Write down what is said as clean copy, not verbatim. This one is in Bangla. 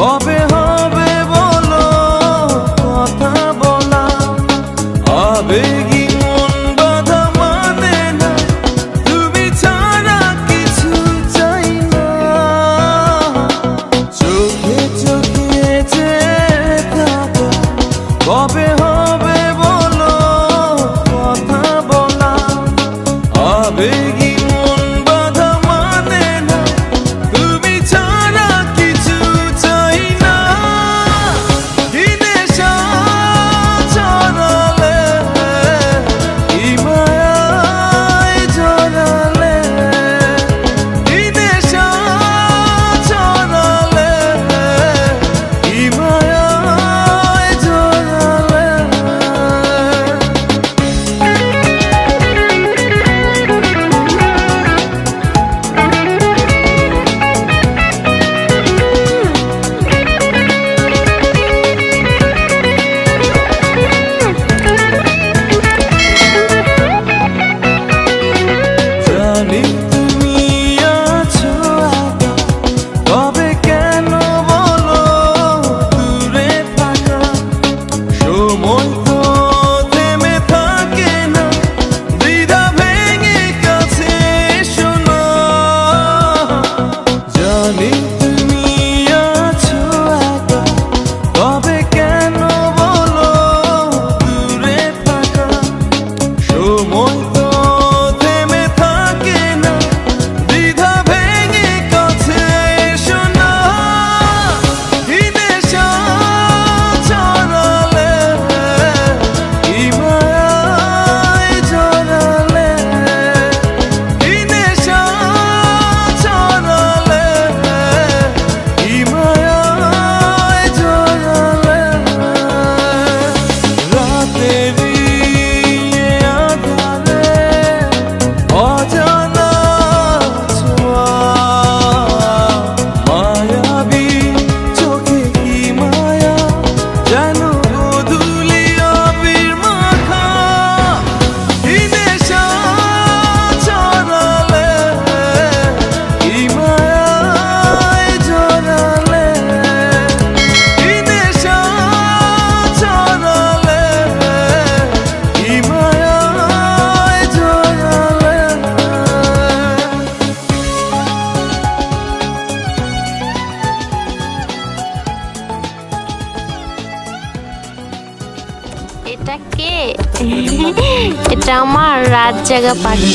কবে হবে বলো কথা বলা, আবেগী মন বাধা মানে না, তুমি ছাড়া কিছু চাই না। চোখে চোখে যে থাকো, কবে হবে বলো কথা বলা, আবেগী মন বাধা মানে না, তুমি ছাড়া কিছু চাই না। কি নেশা ছড়ালে, কি মায়ায় জড়ালে, কি নেশা ছড়ালে, কি মায়ায় জড়ালে। জানি তুমি আছো একা, তবে কেন বলো দূরে থাকা, সময় তো থেমে থাকে না, দ্বিধা ভেঙে কাছে এসো না। জানি তুমি আছো একা, তবে কেন বলো দূরে থাকা, সময় তো থেমে থাকে না, দ্বিধা ভেঙে কাছে এসো না। কি নেশা ছড়ালে, কি মায়ায় জড়ালে, কি নেশা ছড়ালে, কি মায়ায় জড়ালে। রাতেরই আঁধারে অজানা ছোঁয়া, মায়াবী চোখে কি মায়া, যেন গোধূলি আবির মাখা। কি নেশা ছড়ালে, কি মায়ায় জড়ালে, কি নেশা ছড়ালে, কি মায়ায় জড়ালে। এটা কে? এটা আমার রাত জাগা পাখি।